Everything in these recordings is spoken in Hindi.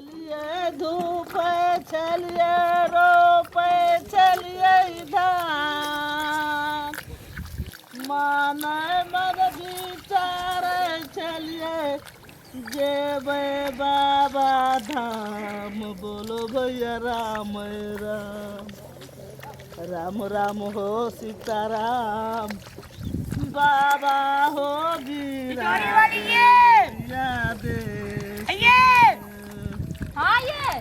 चलिए धूप चलिए रोप चलिए धान मन मन विचार चलिए जेबे बाबा धाम बोलो भैया राम राम राम राम हो सीताराम बाबा हो गिरा हाँ ये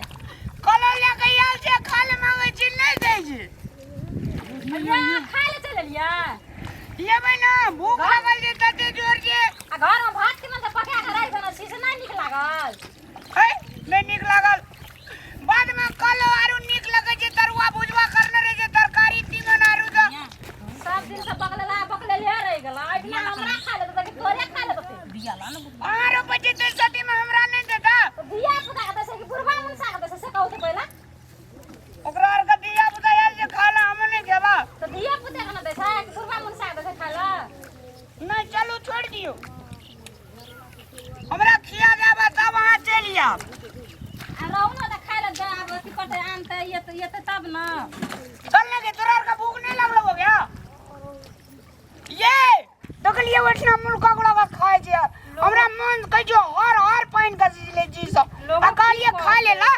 कल लेके आल जे खाले मांगे छी नहीं दे छी भैया खा ले चल लिया ये बना भूख लागल जे तते जोर जे आ घर में भात के मन पका के राई बना सीसे नहीं निक लागल है नहीं निक लागल बाद में कल आरु निक लगे जे तरुआ भुजवा करने रे जे तरकारी तीमन आरु द सब दिन से पकले ले रह गेला इतना हमरा खा ले तो तोरे खा ले तो दिया ला ना आरो बजे ते सती में हमरा नहीं देता तो दिया पुता के से कि बुरबा मन सा के से कहू तो पहला ओकरा आर के दिया बुदायल जे खाला हम नहीं खेबा तो दिया पुता के ना देसा कि बुरबा मन सा के खाला नहीं चलो छोड़ दियो हमरा खिया देबा तब वहां चलिया आ रहू ना तो खा ले जा अब की पटे आनते ये तो तब ना चलने के तोरा का भूख नहीं लगलो हो गया ये देखलिए वठना मुल्का गुड़ा का खाए जे हमरा मन कह जो हर पाइन का ले जी सब अकालिए खा लेला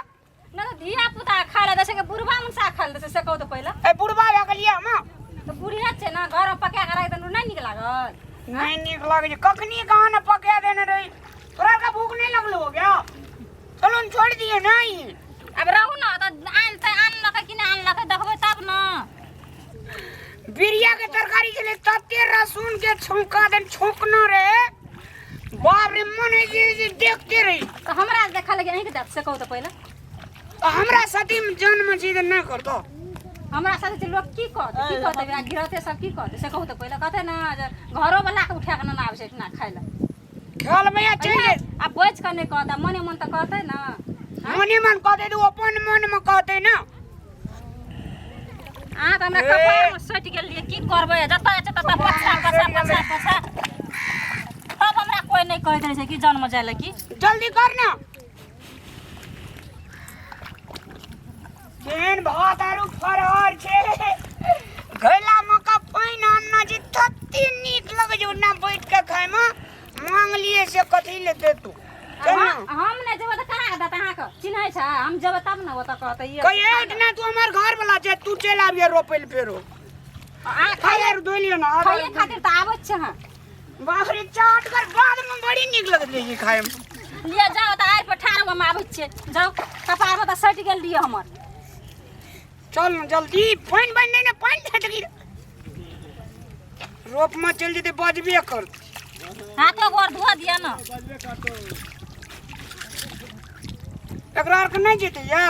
ना तो दिया पुता खा ले जैसे कि बुरबा मन सा खा ले से कहू तो पहला ए बुढ़वा अकलिए हम तो बुढ़िया छे ना घर में पका के राई त नहीं निक लागल नहीं निक लागे जे कखनी कहां न पका देने रही तोरा का भूख नहीं लगलो हो गया चलो न छोड़ दिए नहीं अब रहू ना तो आन लके कि ना आन लके देखबे तब ना बिरिया के तरकारी के लिए तते रसून के छौंका देन छौंकना रे बाप रे मन है जे देखते रही तो हमरा देखा लगे नहीं के देख से कहू तो पहला तो हमरा सती में जन्म चीज न कर दो हमरा साथे लोग की कहते बिना गिरते सब की कहते से कहू तो पहला कहते ना घरो वाला के उठा के ना आवे से ना खाइला खेल भैया चल अब बोझ के नहीं कहता मने मन तो कहते ना मने मन कहते तू अपन मन में कहते ना आ त हमरा कपार में सट गेल लिए की करबे जता जता पछा अब हमरा कोई नहीं कहत रहे कि जन्म जाले की जल्दी कर ना केन भात आरु फरहर छे घैला मका पाइन अन्ना जी तत्ती नीक लगे जो ना बैठ के खाए में मांग लिए से कथी ले दे तू हम नहीं जब त करा देता हां का चिन्है छ हम जब तब न होता कहते ये कहे इतना तू हमार घर वाला छे तू चल आबिए रोपेल पेरो आ खायर दोलियो ना खाए खातिर त आवत छ हां बाप रे चाट कर बाद में बड़ी नीक लगत रही खाए में लिए जाओ त आइ पर ठाड़ में आवत छ जाओ कपार में त सट गेल लिए हमर चल न जल्दी पाइन बन नहीं ना पाइन छट गई रोप में चल जेते बजबे कर हाथ में गोर धो दिया ना एकरा आर के नहीं जेते या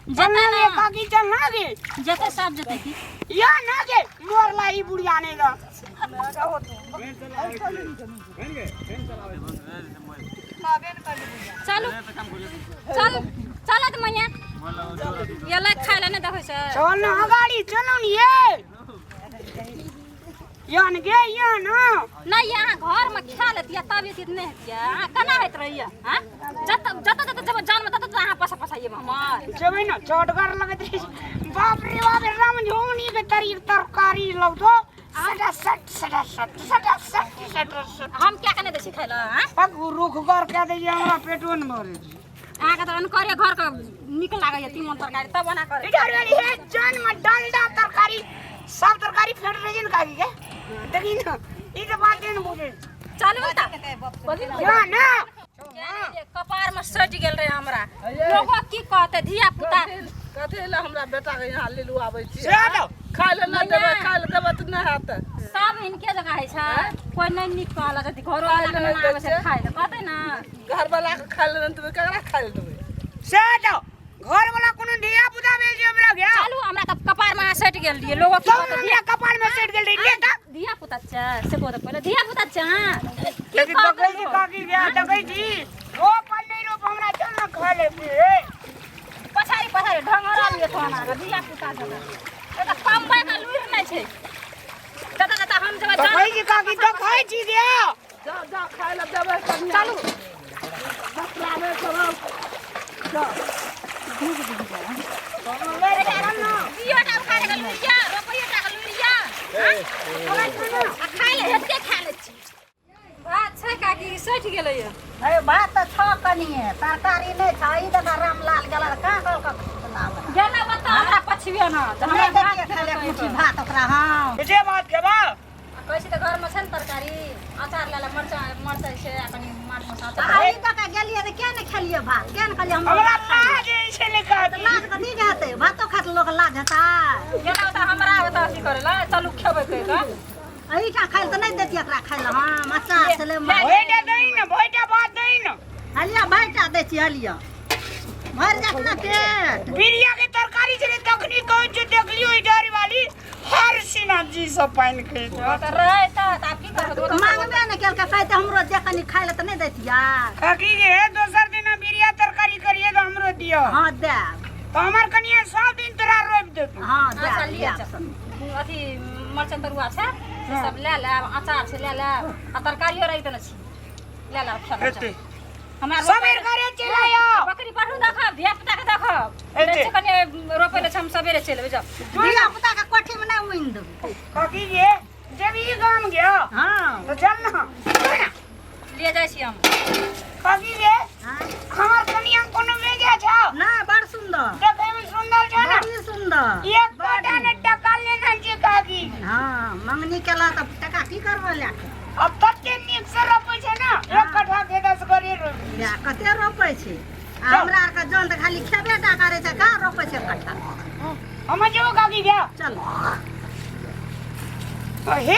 जता ना काकी चल ना गे जते सब जते की या ना गे मोर लाई बुढ़िया ने ला चलो चल चल त मैया ये ले खाइ ले न देखै छ चल ना अगाड़ी चलो न ये यान गे या ना नहीं यहाँ घर में खा लेती है तब ये नहीं है कना हेत रही है हां जत जत जत जब जान में तत यहाँ पसा पसा ये हमार जेबै ना चटगर लगत रही बाप रे राम झोंगनी के तरी तरकारी लौ तो सट हम क्या करने दे सिखाइला हां पग रुख कर के दे हमरा पेटो न भरे आ के त करे घर का निक लागे तीमन तरकारी तब बना करे इधर वाली है जान में डालडा तरकारी सब तरकारी फेंट रही न काकी के देखी ना ई तो बात न बुझे चल बता बोली या ना कपार में सट गेल रे हमरा लोगो की कहते धिया पुता कथी ला हमरा बेटा के यहाँ लेलू आबै छी से दो खाइ ले ना देबै खाइ ले देबै त नहीं हात सब इनके जगह है छ कोई नहीं निक कहला जति घर वाला के ना आवे से खाइ ले कहते ना घर वाला के खाइ ले देबै ककरा खाइ ले देबै से दो घर वाला कोनो धिया पुता भेल जे हमरा गया चलू हमरा कपार में सट गेल दिए लोगो की कहते हमरा कपाल में सेट गेल रही ले धिया पुता छ से को पहले धिया पुता छ लेकिन दगई जी काकी गया दगई जी रो पर नहीं रो हमरा चल ना खा ले पछाड़ी ढंगरा लिए थाना धिया पुता छ त कम बाय का लुर नहीं छै जता हम जब दगई जी काकी तो खाई छी दिया जा खाइ ले देबै चलू बकरा में चलो बियोटा उखाड़े के लुइया रोपैयोटा के लुइया आ खाइ ले हेते खा ले छी बात छै काकी सटि गेलै ये अरे बात तो छ कनिए तरकारी नहीं था ई देखा रामलाल गला का लाल गेना बता हमरा पछिए ना हमरा देखिए खाले कुछ भात ओकरा हां जे बात के बा कैसे त घर में छै न तरकारी अचार लाला मरचाइ छै कनी माछ मसाला आई तक गेलिए त के ने खेलिए भात के ने खेलिए हमरा लाज ऐसे लेका लाज कथी जाते भातो खात लोग लाज हता गेना बता हमरा बता की करेला चलू खेबै कहि क अही का खाइल त नहीं देती एकरा खाइल हां मसा से ले भोइटा दई न भोइटा बात दई न हलिया भाइटा देती हलिया भर जात ना पेट बिरिया के तरकारी से तखनी कहै छै देखलियो ई डारी वाली हर सिना जी सब पाइन खै त रहै त आप की करब मांगबे ने केल का कहते हमरो देखनी खाइल त नहीं देतिया काकी गे दोसर दिन बिरिया तरकारी करिए त हमरो दियो हां दे तो हमर कनिया सब दिन तोरा रोप देत हां अच्छा दे लिया अथी मरचन तरुआ छै से सब ले ले अचार से ले ले आ तरकारियो रही त न छी ले ले एते हमरा सबेर करे चलायो बकरी पाठू देखब धिया पुता के देखब एते। एते कने रोपे ले हम सबेरे चलबे जा दिया पुता का कोठी में नहीं उइन दो काकी गे जब ई गाम गयो हां तो चल न ले जाइ छी हम काकी गे हां हमर कनिया कोनो भेजा छ ना बड़ सुंदर देखे में सुंदर छ न बड़ी सुंदर एक गोटा ने टका लेना छै काकी हाँ मंगनी केला तो टका की करबो ले अब तते नीक से रोपै छै न एक कट्ठा के 10 गरे रोप या कते रोपै छै आ हमरा आर के जन त खाली खेबे टा करे छै का रोपै छै कट्ठा हम जो काकी गे चल हे